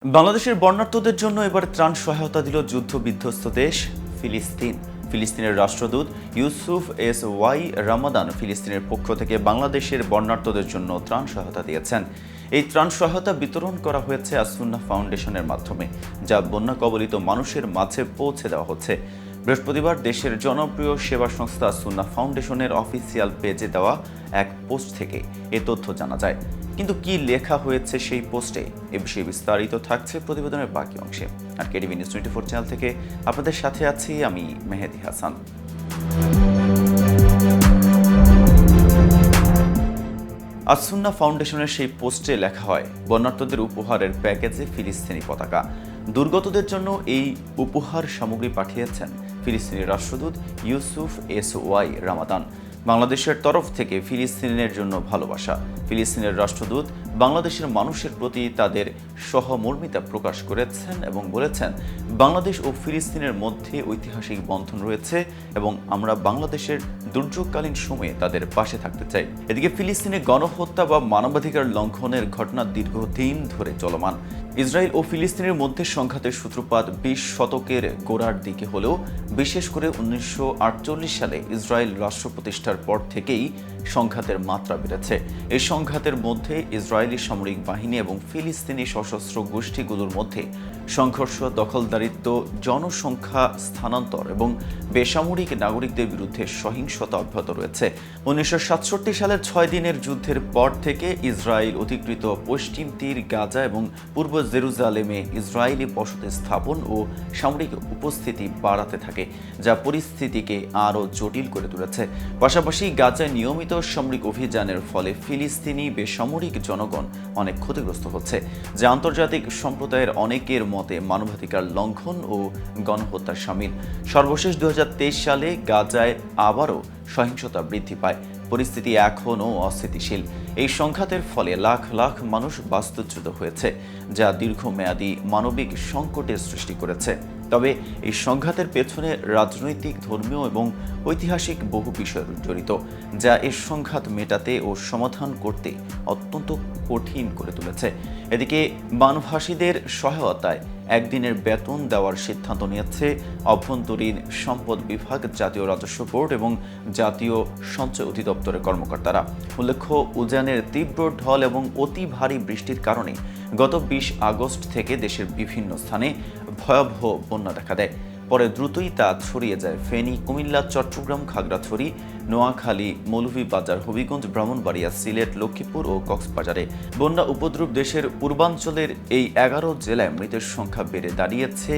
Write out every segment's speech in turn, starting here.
বাংলাদেশের বন্যার্তদের জন্য এবার ত্রাণ সহায়তা দিল যুদ্ধবিধ্বস্ত দেশ ফিলিস্তিন। ফিলিস্তিনের রাষ্ট্রদূত ইউসুফ এস ওয়াই রামাদান ফিলিস্তিনের পক্ষ থেকে বাংলাদেশের বন্যার্তদের জন্য ত্রাণ সহায়তা দিয়েছেন। এই ত্রাণ সহায়তা বিতরণ করা হয়েছে আসুন্নাহ ফাউন্ডেশনের মাধ্যমে, যা বন্যা কবলিত মানুষের মাঝে পৌঁছে দেওয়া হচ্ছে। বৃহস্পতিবার দেশের জনপ্রিয় সেবা সংস্থা আসুন্নাহ ফাউন্ডেশনের অফিসিয়াল পেজে দেওয়া এক পোস্ট থেকে এ তথ্য জানা যায়। কিন্তু কি লেখা হয়েছে সেই পোস্টে, এ বিষয়ে বিস্তারিত থাকছে প্রতিবেদনের বাকি অংশে। আর কেটিভি নিউজ 24 চ্যানেল থেকে আপনাদের সাথে আছি আমি মেহেদি হাসান। আসুন্নাহ ফাউন্ডেশনের সেই পোস্টে লেখা হয়, বন্যার্তদের উপহারের প্যাকেজে ফিলিস্তিনি পতাকা। দুর্গতদের জন্য এই উপহার সামগ্রী পাঠিয়েছেন ফিলিস্তিনি রাষ্ট্রদূত ইউসুফ এস ওয়াই রামাদান। বাংলাদেশের তরফ থেকে ফিলিস্তিনের জন্য ভালোবাসা। ফিলিস্তিনের রাষ্ট্রদূত বাংলাদেশের মানুষের প্রতি তাদের সহমর্মিতা প্রকাশ করেছেন এবং বলেছেন, বাংলাদেশ ও ফিলিস্তিনের মধ্যে ঐতিহাসিক বন্ধন রয়েছে এবং আমরা বাংলাদেশের দুর্যোগকালীন সময়ে তাদের পাশে থাকতে চাই। এদিকে ফিলিস্তিনে গণহত্যা বা মানবাধিকার লঙ্ঘনের ঘটনা দীর্ঘদিন ধরে চলমান। ইসরায়েল ও ফিলিস্তিনের মধ্যে সংঘাতের সূত্রপাত 20 শতকের গোড়ার দিকে হলেও বিশেষ করে 1948 সালে ইসরায়েল রাষ্ট্র প্রতিষ্ঠার পর থেকেই সংঘাতের মাত্রা বেড়েছে। এই সংঘাতের মধ্যে ইসরায়েলি সামরিক বাহিনী এবং ফিলিস্তিনি সশস্ত্র গোষ্ঠীগুলোর মধ্যে সংঘর্ষ, দখলদারিত্ব, জনসংখ্যা স্থানান্তর এবং বেসামরিক নাগরিকদের বিরুদ্ধে সহিংসতা অব্যাহত রয়েছে। 1967 সালের 6 দিনের যুদ্ধের পর থেকে ইসরায়েল অধিকৃত পশ্চিম তীর, গাজা এবং পূর্ব জেরুজালেমে ইসরায়েলি বসতি স্থাপন ও সামরিক উপস্থিতি বাড়াতে থাকে, যা পরিস্থিতিকে আরও জটিল করে তুলেছে। পাশাপাশি গাজায় নিয়মিত সামরিক অভিযানের ফলে ফিলিস্তিনি বেসামরিক জনগণ অনেক ক্ষতিগ্রস্ত হচ্ছে, যা আন্তর্জাতিক সম্প্রদায়ের অনেকের মতে মানবাধিকার লঙ্ঘন ও গণহত্যার শামিল। সর্বশেষ 2023 সালে গাজায় আবারও সহিংসতা বৃদ্ধি পায়। পরিস্থিতি এখনও অস্থিতিশীল। এই সংঘাতের ফলে লাখ লাখ মানুষ বাস্তুচ্যুত হয়েছে, যা দীর্ঘমেয়াদী মানবিক সংকটের সৃষ্টি করেছে। তবে এই সংঘাতের পেছনে রাজনৈতিক, ধর্মীয় এবং ঐতিহাসিক বহু বিষয় জড়িত, যা এই সংঘাত মেটাতে ও সমাধান করতে অত্যন্ত কঠিন করে তুলেছে। এদিকে বানভাসীদের সহায়তায় একদিনের বেতন দেওয়ার সিদ্ধান্ত নিয়েছে অভ্যন্তরীণ সম্পদ বিভাগ, জাতীয় রাজস্ব বোর্ড এবং জাতীয় সঞ্চয় অধিদপ্তরের কর্মকর্তারা। উল্লেখ্য, উজানের তীব্র ঢল এবং অতি ভারী বৃষ্টির কারণে গত 20 আগস্ট থেকে দেশের বিভিন্ন স্থানে ভয়াবহ বন্যা দেখা দেয়। পরে দ্রুতই তা ছড়িয়ে যায় ফেনী, কুমিল্লা, চট্টগ্রাম, খাগড়াছড়ি, নোয়াখালী, মৌলভীবাজার, হবিগঞ্জ, ব্রাহ্মণবাড়িয়া, সিলেট, লক্ষ্মীপুর ও কক্সবাজারে। বন্যা উপদ্রব দেশের পূর্বাঞ্চলের এই 11 জেলায় মৃতের সংখ্যা বেড়ে দাঁড়িয়েছে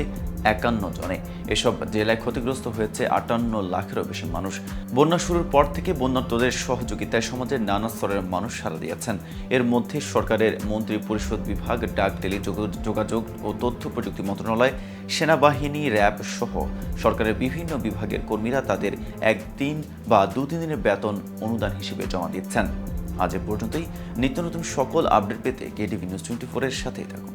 51 জনে। এসব জেলায় ক্ষতিগ্রস্ত হয়েছে 58 লাখেরও বেশি মানুষ। বন্যা শুরুর পর থেকে বন্যার্তদের সহযোগিতায় সমাজের নানা স্তরের মানুষ সাড়া দিয়েছেন। এর মধ্যে সরকারের মন্ত্রী পরিষদ বিভাগ, ডাক, টেলিযোগাযোগ ও তথ্য প্রযুক্তি মন্ত্রণালয়, সেনাবাহিনী, র্যাব সহ সরকারের বিভিন্ন বিভাগের কর্মীরা তাদের একদিন বা 2-3 দিনের বেতন অনুদান হিসেবে জমা দিচ্ছেন। আজ এ পর্যন্তই। নিত্য নতুন সকল আপডেট পেতে কেটিভি নিউজ 24 এর সাথেই থাকুন।